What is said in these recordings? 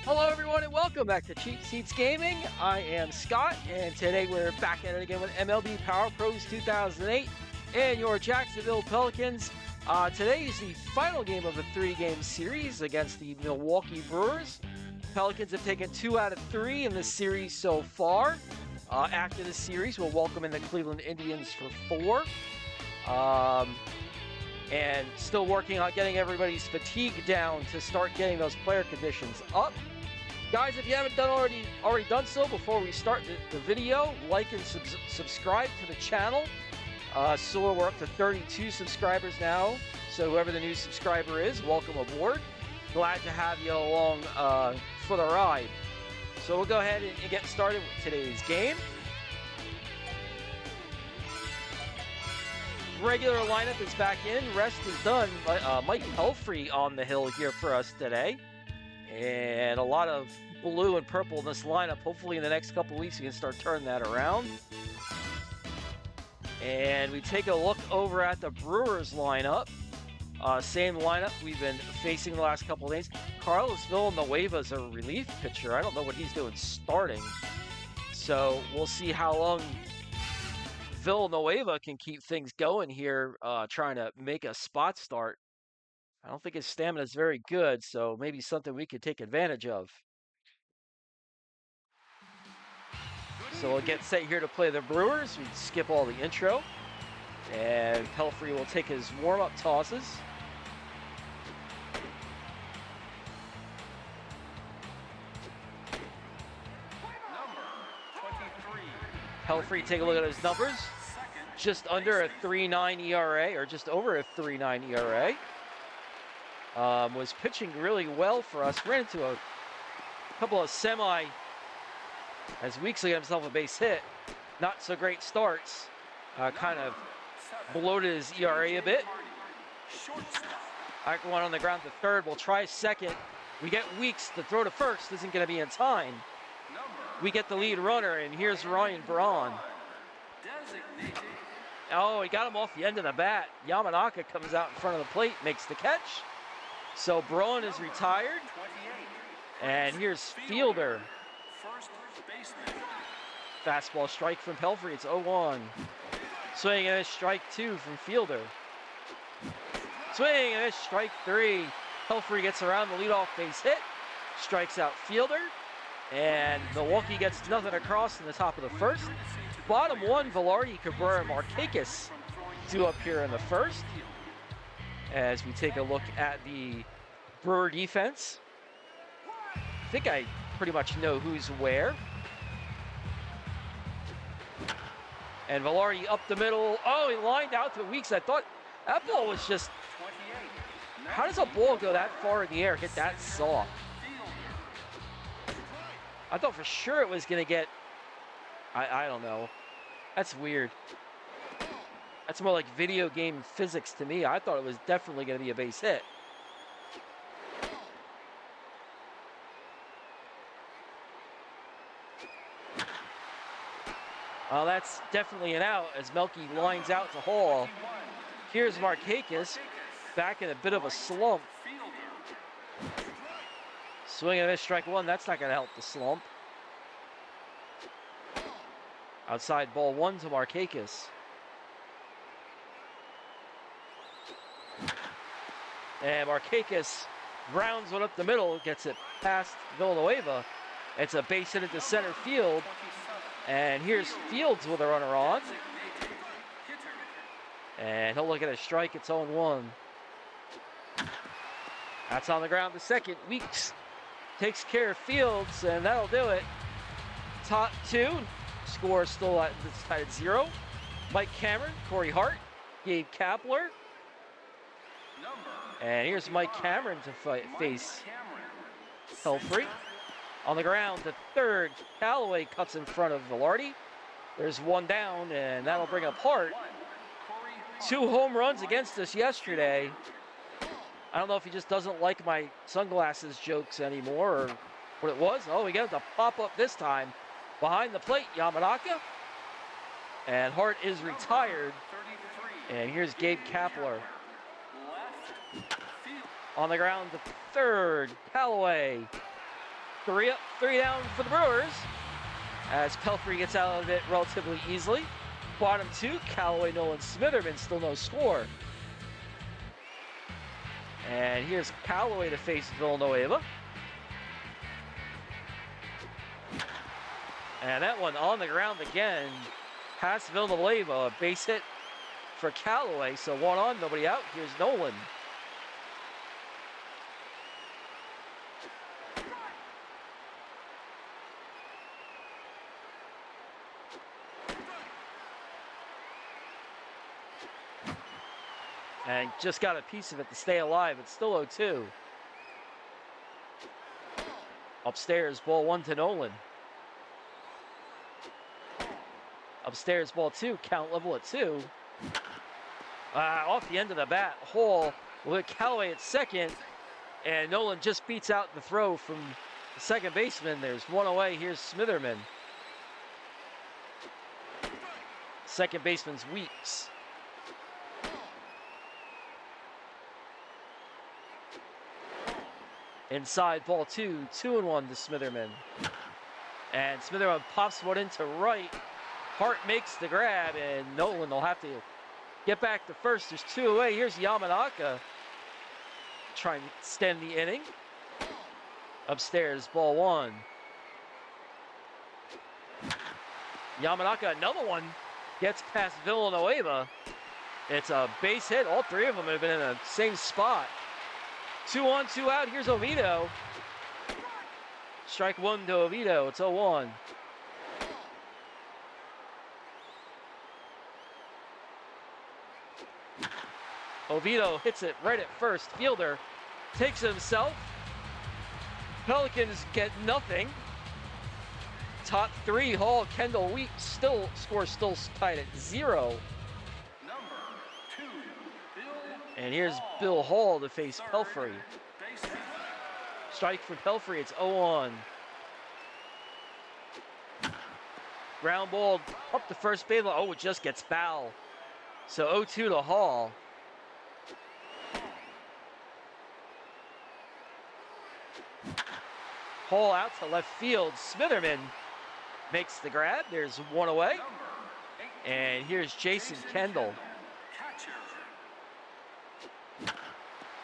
Hello everyone and welcome back to Cheap Seats Gaming. I am Scott and today we're back at it again with MLB Power Pros 2008 and your Jacksonville Pelicans. Today is the final game of a 3-game series against the Milwaukee Brewers. Pelicans have taken 2 out of 3 in this series so far. After this series, we'll welcome in the Cleveland Indians for 4. And still working on getting everybody's fatigue down to start getting those player conditions up. Guys, if you haven't already done so, before we start the video, like and subscribe to the channel. So we're up to 32 subscribers now. So whoever the new subscriber is, welcome aboard. Glad to have you along for the ride. So we'll go ahead and get started with today's game. Regular lineup is back in. Rest is done. Mike Pelfrey on the hill here for us today. And a lot of blue and purple in this lineup. Hopefully in the next couple weeks we can start turning that around. And we take a look over at the Brewers lineup. Same lineup we've been facing the last couple of days. Carlos Villanueva is a relief pitcher. I don't know what he's doing starting. So we'll see how long Villanueva can keep things going here, trying to make a spot start. I don't think his stamina is very good, so maybe something we could take advantage of. So we'll get set here to play the Brewers. We skip all the intro. And Pelfrey will take his warm-up tosses. Pelfrey, take a look at his numbers. Just under a 3.9 ERA, or just over a 3.9 ERA. Was pitching really well for us. Ran into a couple of as Weeksley got himself a base hit. Not so great starts. Kind of bloated his ERA a bit. One on the ground to third. We'll try second. We get Weeks. The throw to first isn't going to be in time. We get the lead runner, and here's Ryan Braun. Oh, he got him off the end of the bat. Yamanaka comes out in front of the plate, makes the catch. So Braun is retired. And here's Fielder. Fastball strike from Pelfrey. It's 0-1. Swing and a strike 2 from Fielder. Swing and a strike 3. Pelfrey gets around the leadoff base hit. Strikes out Fielder. And Milwaukee gets nothing across in the top of the first. Bottom 1, Velarde, Cabrera, Markakis due up here in the first. As we take a look at the Brewer defense. I think I pretty much know who's where. And Velarde up the middle. Oh, he lined out to Weeks. I thought that ball was just... How does a ball go that far in the air, hit that soft? I thought for sure it was going to get... I don't know. That's weird. That's more like video game physics to me. I thought it was definitely going to be a base hit. Well, that's definitely an out as Melky lines out to Hall. Here's Markakis back in a bit of a slump. Swing and a miss, strike 1. That's not going to help the slump. Outside ball 1 to Markakis. And Markakis rounds one up the middle, gets it past Villanueva. It's a base hit into center field. And here's Fields with a runner on. And he'll look at a strike. It's 0-1. That's on the ground to second. Weeks takes care of Fields, and that'll do it. Top 2. Score still at 0. Mike Cameron, Corey Hart, Gabe Kapler. And here's Mike Cameron to face Pelfrey. On the ground to third. Callaway cuts in front of Velarde. There's one down, and that'll bring up Hart. 2 home runs against us yesterday. I don't know if he just doesn't like my sunglasses jokes anymore or what it was. Oh, we got him to pop up this time. Behind the plate, Yamanaka. And Hart is retired. And here's Gabe Kapler. On the ground to third, Callaway. 3 up, 3 down for the Brewers. As Pelfrey gets out of it relatively easily. Bottom 2, Callaway, Nolan, Smitherman, still no score. And here's Callaway to face Villanueva. And that one on the ground again. Past Villanueva, a base hit for Callaway. So 1 on, nobody out. Here's Nolan. And just got a piece of it to stay alive. It's still 0-2. Upstairs, ball 1 to Nolan. Upstairs, ball 2, count level at 2. Off the end of the bat, Hall with Callaway at second. And Nolan just beats out the throw from the second baseman. There's 1 away. Here's Smitherman. Second baseman's Weeks. Inside, ball 2, 2-1 to Smitherman. And Smitherman pops one into right. Hart makes the grab, and Nolan will have to get back to first. There's 2 away. Here's Yamanaka trying to extend the inning. Upstairs, ball 1. Yamanaka, another one, gets past Villanueva. It's a base hit. All 3 of them have been in the same spot. 2 on, 2 out. Here's Oviedo. Strike 1 to Oviedo. It's 0-1. Oviedo hits it right at first. Fielder takes it himself. Pelicans get nothing. Top 3, Hall, Kendall, Weeks, score still tied at 0. And here's Bill Hall to face Pelfrey. Strike for Pelfrey, it's 0-1. Ground ball up the first baseline. Oh, it just gets foul. So 0-2 to Hall. Hall out to left field. Smitherman makes the grab. There's 1 away. And here's Jason Kendall.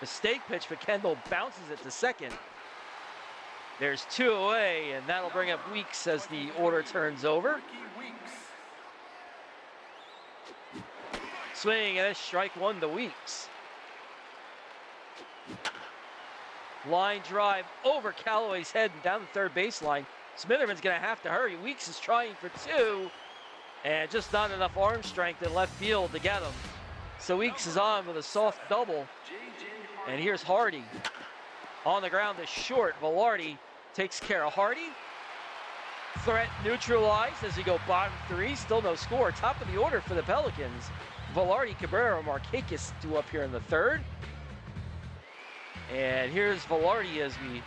Mistake pitch, but Kendall bounces it to second. There's 2 away, and that'll bring up Weeks as the order turns over. Swing, and a strike 1 to Weeks. Line drive over Callaway's head and down the third baseline. Smitherman's going to have to hurry. Weeks is trying for 2, and just not enough arm strength in left field to get him. So Weeks is on with a soft double. And here's Hardy. On the ground to short. Velarde takes care of Hardy. Threat neutralized as we go bottom 3. Still no score. Top of the order for the Pelicans. Velarde, Cabrera, Markakis due up here in the 3rd. And here's Velarde as we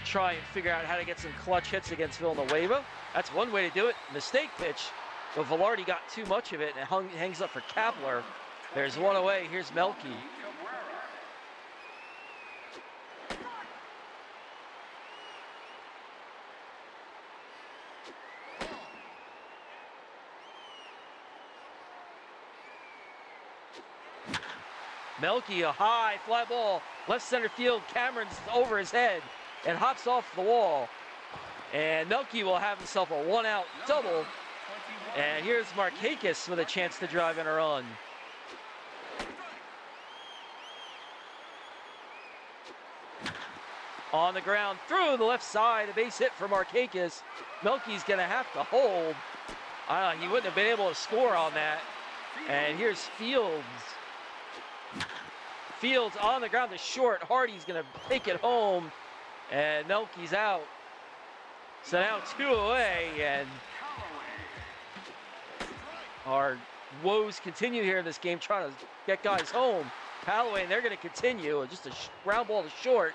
try and figure out how to get some clutch hits against Villanueva. That's one way to do it. Mistake pitch. But Velarde got too much of it and it hangs up for Kapler. There's 1 away. Here's Melky. Melky, a high fly ball, left center field. Cameron's over his head and hops off the wall. And Melky will have himself a 1-out double. And here's Markakis with a chance to drive in a run. On the ground, through the left side, a base hit for Markakis. Melky's gonna have to hold. He wouldn't have been able to score on that. And here's Fields. Fields on the ground to short. Hardy's gonna take it home, and Melky's out. So now 2 away, and our woes continue here in this game, trying to get guys home. Callaway, and they're gonna continue. Just a ground ball to short,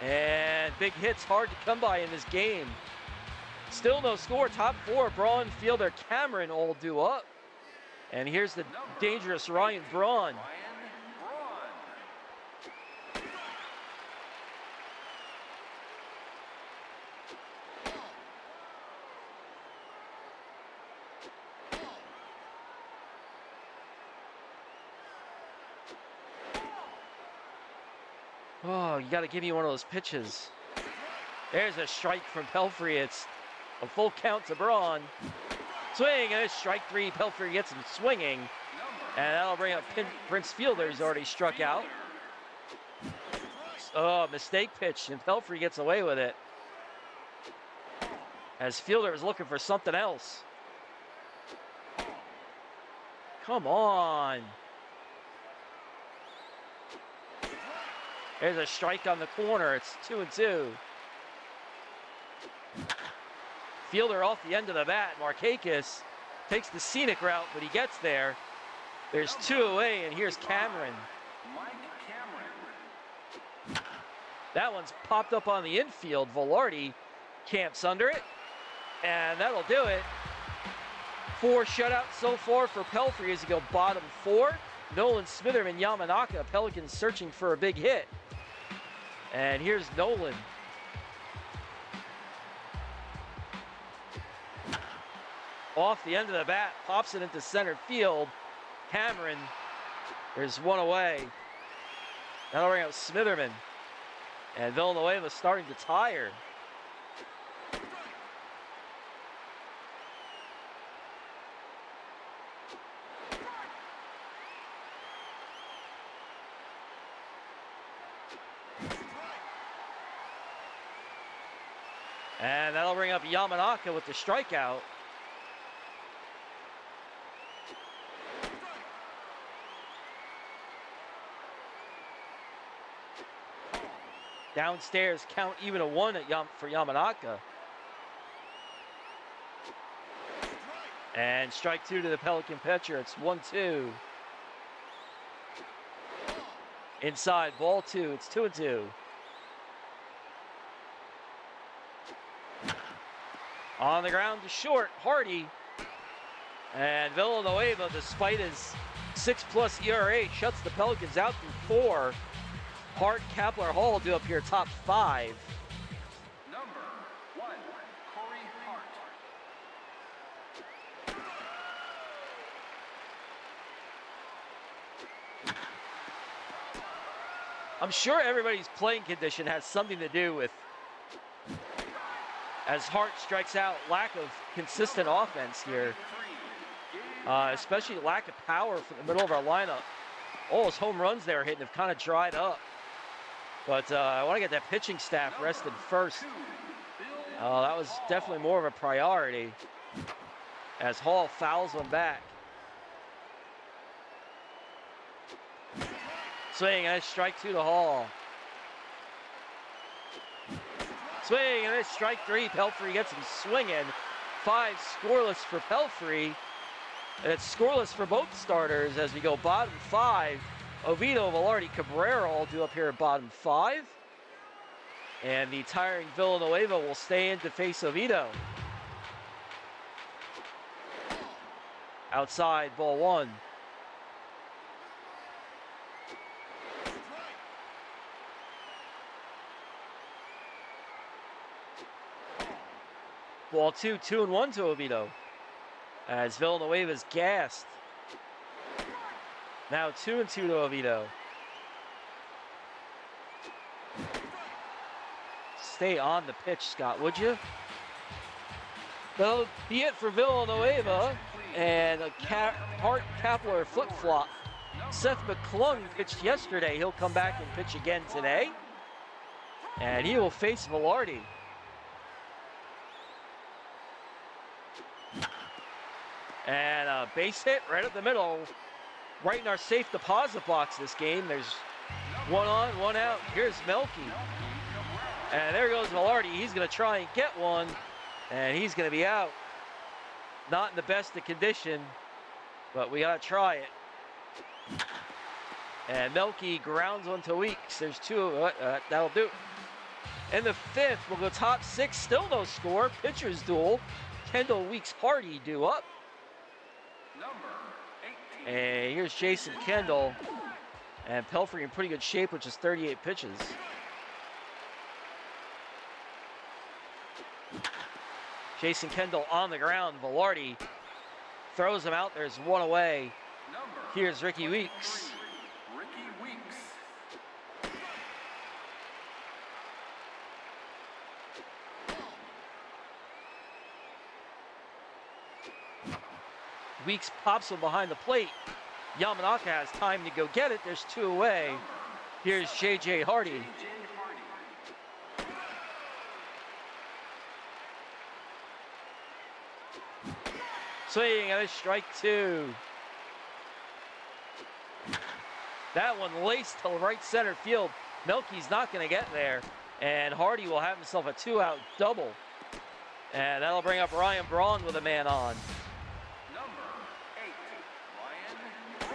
and big hits hard to come by in this game. Still no score. Top 4, Braun, Fielder, Cameron all due up. And here's the dangerous Ryan Braun. Oh, you got to give me one of those pitches. There's a strike from Pelfrey. It's a full count to Braun. Swing, and it's strike 3. Pelfrey gets him swinging. And that'll bring up Prince Fielder, who's already struck out. Oh, mistake pitch, and Pelfrey gets away with it. As Fielder is looking for something else. Come on. There's a strike on the corner. It's 2-2. Fielder off the end of the bat. Markakis takes the scenic route, but he gets there. There's 2 away, and here's Cameron. That one's popped up on the infield. Velarde camps under it, and that'll do it. 4 shutouts so far for Pelfrey as he go bottom 4. Nolan, Smitherman, Yamanaka. Pelicans searching for a big hit. And here's Nolan. Off the end of the bat, pops it into center field. Cameron, there's 1 away. That'll bring out Smitherman. And Villanueva starting to tire. And that'll bring up Yamanaka with the strikeout. Downstairs, count even a 1 for Yamanaka. And strike 2 to the Pelican pitcher. It's 1-2. Inside, ball 2. It's 2-2. On the ground to short, Hardy. And Villanueva, despite his 6+ ERA, shuts the Pelicans out through 4. Hart, Kapler, Hall do up here top 5. Number 1, Corey Hart. I'm sure everybody's playing condition has something to do with, as Hart strikes out, lack of consistent offense here. Especially lack of power from the middle of our lineup. All those home runs they were hitting have kind of dried up. But I want to get that pitching staff rested first. That was definitely more of a priority as Hall fouls one back. Swing and a strike 2 to Hall. Swing and a strike 3. Pelfrey gets him swinging. 5 scoreless for Pelfrey. And it's scoreless for both starters as we go bottom 5. Oviedo, Velarde, Cabrera all do up here at bottom 5. And the tiring Villanueva will stay in to face Oviedo. Outside, ball 1. Ball 2, 2-1 to Oviedo. As Villanueva's gassed. Now 2-2 to Oviedo. Stay on the pitch, Scott, would you? That'll be it for Villanueva. And a Hart Kapler flip-flop. Seth McClung pitched yesterday. He'll come back and pitch again today. And he will face Velarde. And a base hit right up the middle. Right in our safe deposit box this game. There's 1 on, 1 out. Here's Melky. And there goes Velarde. He's going to try and get one. And he's going to be out. Not in the best of condition, but we got to try it. And Melky grounds one to Weeks. There's 2. That'll do. In the 5th, we'll go top 6. Still no score. Pitcher's duel. Kendall, Weeks, Hardy due up. And here's Jason Kendall. And Pelfrey in pretty good shape, which is 38 pitches. Jason Kendall on the ground. Velarde throws him out. There's 1 away. Here's Ricky Weeks. Weeks pops him behind the plate. Yamanaka has time to go get it. There's 2 away. Here's J.J. Hardy. Swing and a strike 2. That one laced to right center field. Melky's not going to get there. And Hardy will have himself a 2-out double. And that'll bring up Ryan Braun with a man on. Number 8, Ryan Braun.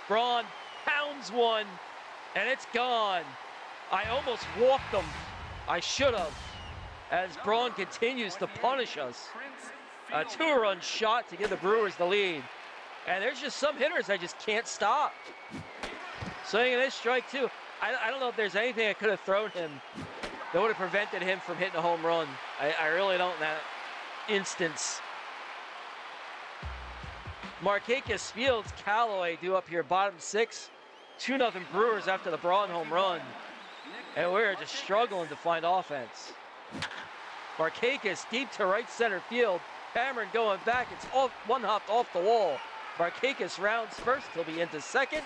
Braun pounds one, and it's gone. I almost walked him. I should have. As Braun continues to punish us. A 2-run shot to give the Brewers the lead. And there's just some hitters I just can't stop. Swinging this strike 2. I don't know if there's anything I could have thrown him that would have prevented him from hitting a home run. I really don't in that instance. Markakis Fields, Callaway due up here, bottom 6. 2-0 Brewers after the Braun home run. And we're just struggling to find offense. Markakis deep to right center field. Cameron going back. It's off, one hopped off the wall. Markakis rounds first. He'll be into second.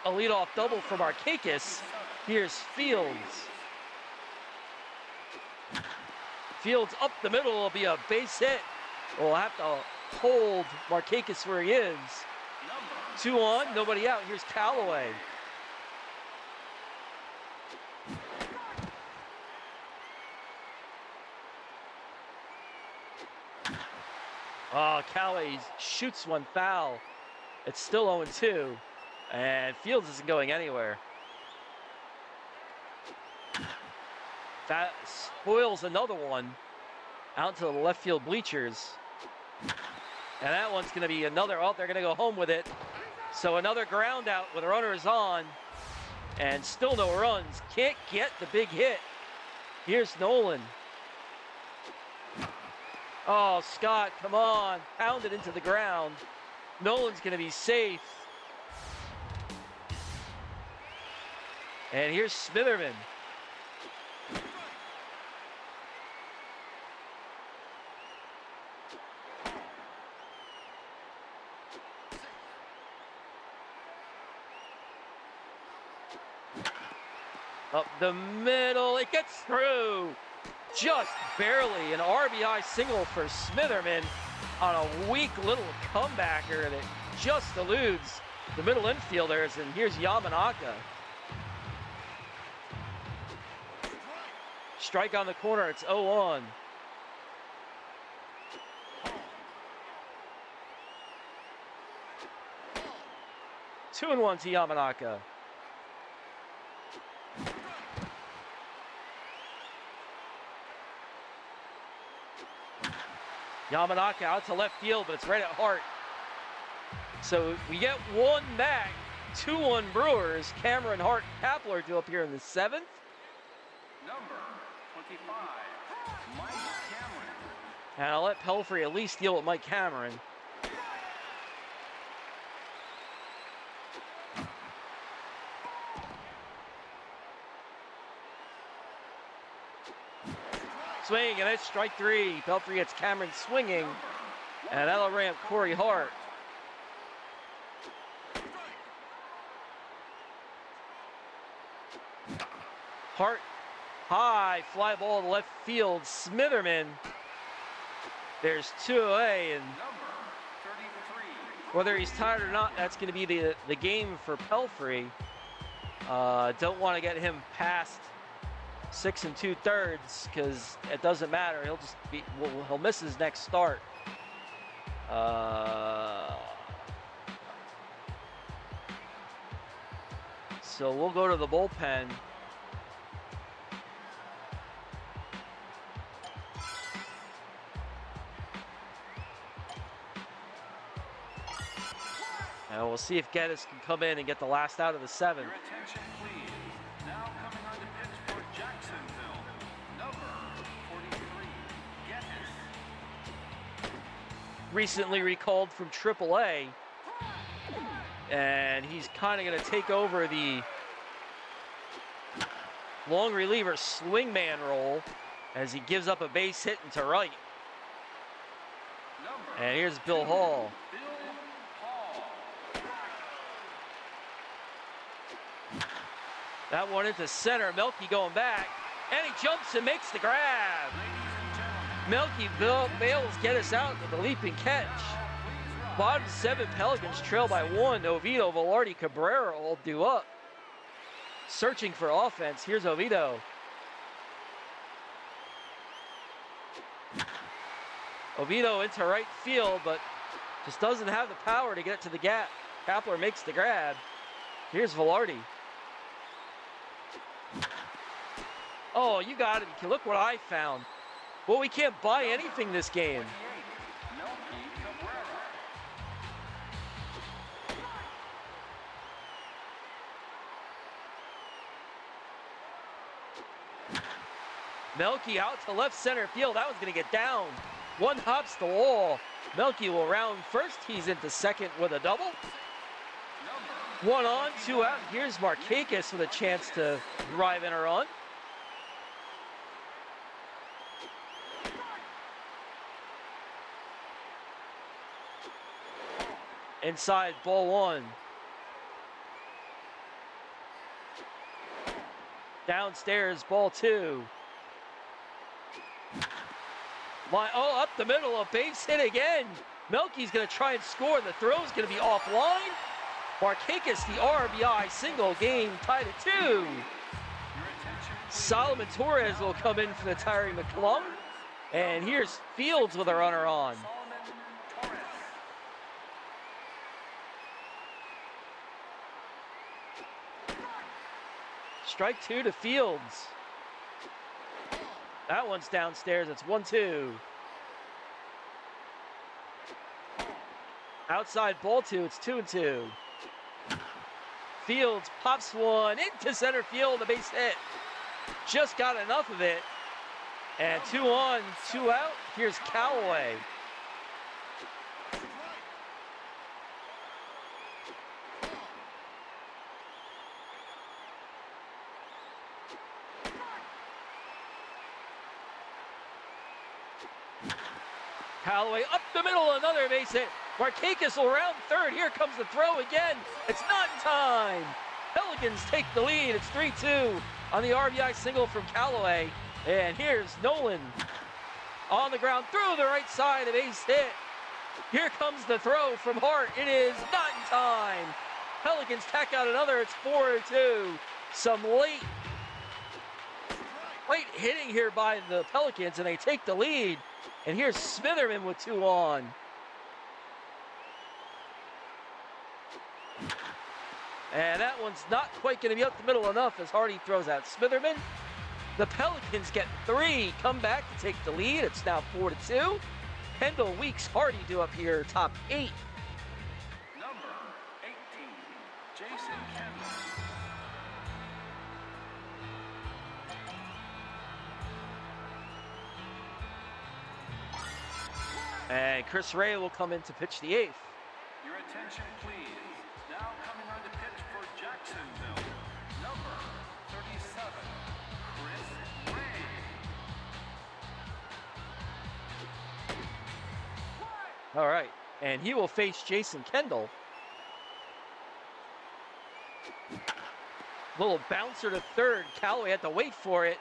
A leadoff double for Markakis. Here's Fields. Fields up the middle. Will be a base hit. We'll have to hold Markakis where he is. 2 on, nobody out. Here's Callaway. Oh, Callaway shoots one foul. It's still 0-2. And Fields isn't going anywhere. That spoils another one out to the left field bleachers. And that one's going to be another, oh, they're going to go home with it. So another ground out with runners on. And still no runs. Can't get the big hit. Here's Nolan. Oh, Scott, come on. Pound it into the ground. Nolan's going to be safe. And here's Smitherman. Up the middle, it gets through. Just barely an RBI single for Smitherman on a weak little comebacker that just eludes the middle infielders. And here's Yamanaka. Strike on the corner, it's 0-1. Two and one to Yamanaka. Yamanaka out to left field, but it's right at Hart. So we get one back. 2-1 Brewers. Cameron, Hart, Kapler due up here in the 7th. Number 25, Mike Cameron. And I'll let Pelfrey at least deal with Mike Cameron. Swing, and it's strike 3. Pelfrey gets Cameron swinging, and that'll bring up Corey Hart. Hart, high, fly ball to left field. Smitherman. There's 2 away, and whether he's tired or not, that's going to be the game for Pelfrey. Don't want to get him past 6 2/3 because it doesn't matter. He'll just be, he'll miss his next start. So we'll go to the bullpen. And we'll see if Geddes can come in and get the last out of the 7th. Your attention, please. Now coming on to pitch for Jacksonville, number 43, Geddes. Recently recalled from AAA. And he's kind of going to take over the Long reliever swingman roll as he gives up a base hit into right. And here's Bill Hall. Bill Hall. That one into center. Melky going back. And he jumps and makes the grab. Melky Bales get us out with the leaping catch. Bottom 7 Pelicans trail by 1. Oviedo, Velarde, Cabrera all due up. Searching for offense. Here's Oviedo. Oviedo into right field, but just doesn't have the power to get to the gap. Kapler makes the grab. Here's Velarde. Oh, you got it. Look what I found. Well, we can't buy anything this game. Melky out to left center field. That one's going to get down. One hops the wall. Melky will round first. He's into second with a double. 1 on, 2 out. Here's Markakis with a chance to drive in a run. Inside, ball 1. Downstairs, ball 2. Oh, up the middle, a base hit again. Melky's going to try and score. The throw's going to be offline. Markakis, the RBI single, game tied at 2. Solomon Torres will come in for the Tyree McClung. And here's Fields with a runner on. Strike 2 to Fields. That one's downstairs. It's 1-2. Outside ball 2. It's 2-2. Fields pops one into center field. A base hit. Just got enough of it. And 2 on, 2 out. Here's Callaway. Callaway up the middle, another base hit. Markakis will round third. Here comes the throw again. It's not in time. Pelicans take the lead. It's 3-2 on the RBI single from Callaway. And here's Nolan on the ground through the right side, a base hit. Here comes the throw from Hart. It is not in time. Pelicans tack out another. It's 4-2. Some late hitting here by the Pelicans, and they take the lead. And here's Smitherman with 2 on. And that one's not quite going to be up the middle enough as Hardy throws out Smitherman. The Pelicans get 3, come back to take the lead. It's now 4-2. Kendall, Weeks, Hardy do up here, top 8. Number 18, Jason Kendall. And Chris Ray will come in to pitch the 8th. Your attention, please. Now coming on to pitch for Jacksonville, number 37, Chris Ray. All right, and he will face Jason Kendall. Little bouncer to third. Callaway had to wait for it,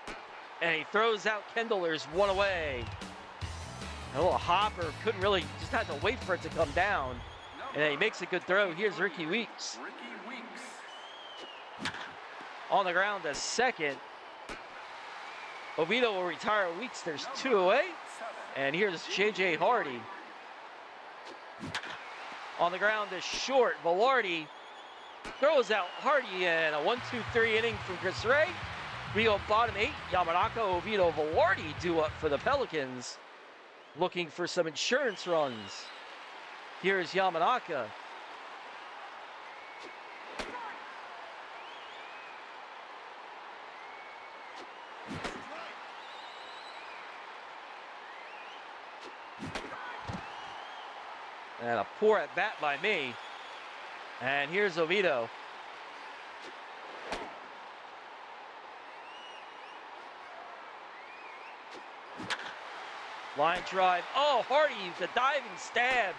and he throws out Kendall. There's 1 away. A little hopper, couldn't really, just had to wait for it to come down. And then he makes a good throw. Here's Ricky Weeks. Ricky Weeks. On the ground to second. Oviedo will retire Weeks. There's 2 away. And here's J.J. Hardy. On the ground to short. Velarde throws out Hardy in a 1-2-3 inning from Chris Ray. We go bottom 8. Yamanaka, Oviedo, Velarde due up for the Pelicans. Looking for some insurance runs. Here's Yamanaka. And a poor at bat by me. And here's Oviedo. Line drive. Oh, Hardy, the diving stab.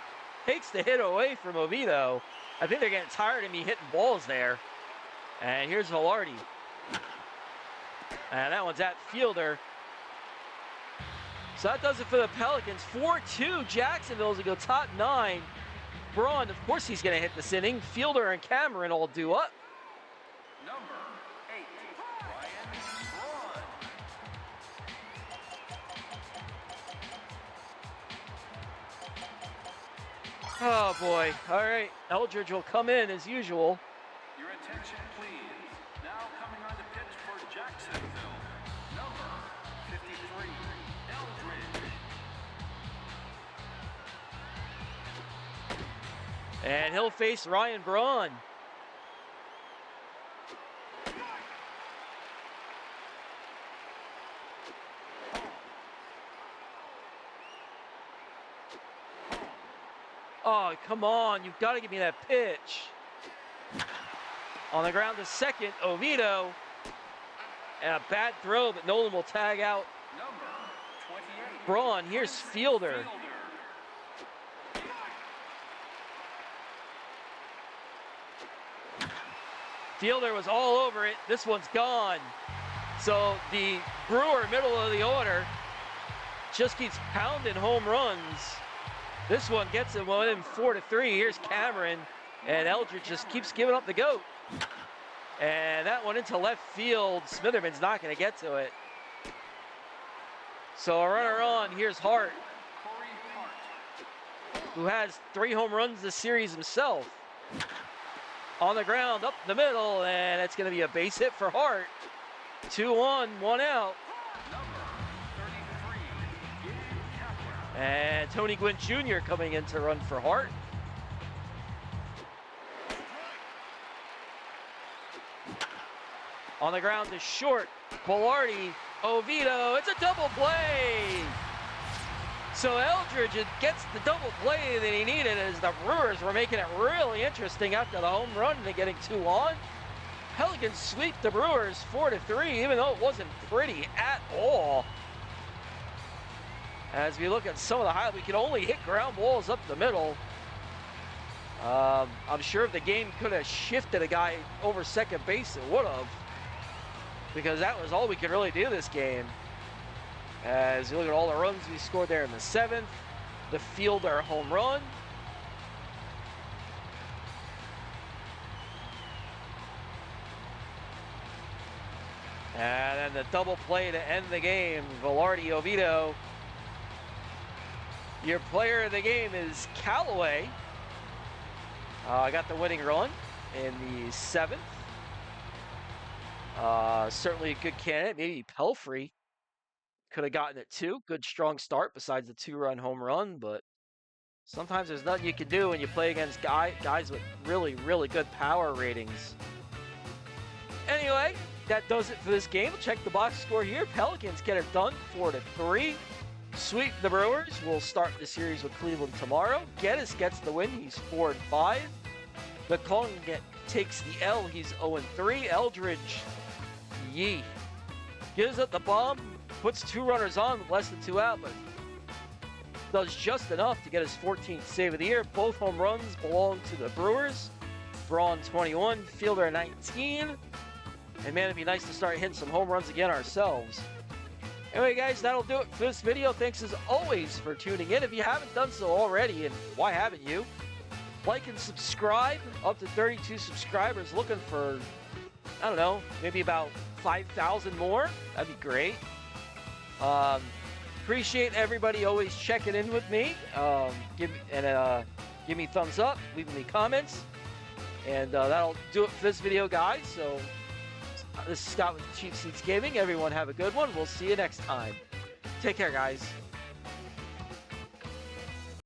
Takes the hit away from Oviedo. I think they're getting tired of me hitting balls there. And here's Velarde. And that one's at Fielder. So that does it for the Pelicans. 4-2 Jacksonville as we go top 9. Braun, of course he's going to hit this inning. Fielder and Cameron all do up. Number 8, Ryan Braun. Oh boy. All right. Eldridge will come in as usual. Your attention, please. Now coming on to pitch for Jacksonville. Number 53, Eldridge. And he'll face Ryan Braun. Oh, come on. You've got to give me that pitch. On the ground to second, Oviedo. And a bad throw, but Nolan will tag out Number 28, Braun. Here's Fielder. Fielder was all over it. This one's gone. So the Brewer middle of the order just keeps pounding home runs. This one gets him within 4-3. Here's Cameron, and Eldridge just keeps giving up the goat. And that one into left field. Smitherman's not going to get to it. So a runner on. Here's Hart, Corey Hart. who has 3 home runs this series himself. On the ground, up the middle, and it's going to be a base hit for Hart. 2-1, 1 out. Number 33, Gabe Kapler. And Tony Gwynn Jr. coming in to run for Hart. On the ground is short. Velarde, Oviedo. It's a double play. So Eldridge gets the double play that he needed as the Brewers were making it really interesting after the home run and getting 2 on. Pelicans sweep the Brewers 4-3, even though it wasn't pretty at all. As we look at some of the highlights, we can only hit ground balls up the middle. I'm sure if the game could have shifted a guy over second base, it would have. Because that was all we could really do this game. As you look at all the runs we scored there in the 7th, the Fielder home run. And then the double play to end the game, Velarde, Oviedo. Your player of the game is Callaway. Got the winning run in the 7th. Certainly a good candidate. Maybe Pelfrey could have gotten it too. Good strong start besides the 2-run home run, but sometimes there's nothing you can do when you play against guys with really, really good power ratings. Anyway, that does it for this game. We'll check the box score here. Pelicans get it done 4-3. Sweep the Brewers. We'll start the series with Cleveland tomorrow. Geddes gets the win. He's 4-5. McClung takes the L. He's 0-3. Eldridge, yee. Gives up the bomb. Puts 2 runners on with less than 2 out, but does just enough to get his 14th save of the year. Both home runs belong to the Brewers. Braun 21, Fielder 19. And man, it'd be nice to start hitting some home runs again ourselves. Anyway, guys, that'll do it for this video. Thanks as always for tuning in. If you haven't done so already, and why haven't you? Like and subscribe. Up to 32 subscribers. Looking for, I don't know, maybe about 5,000 more. That'd be great. Appreciate everybody always checking in with me. Give me thumbs up, leaving me comments, and that'll do it for this video, guys. So this is Scott with Cheap Seats Gaming. Everyone have a good one. We'll see you next time. Take care, guys.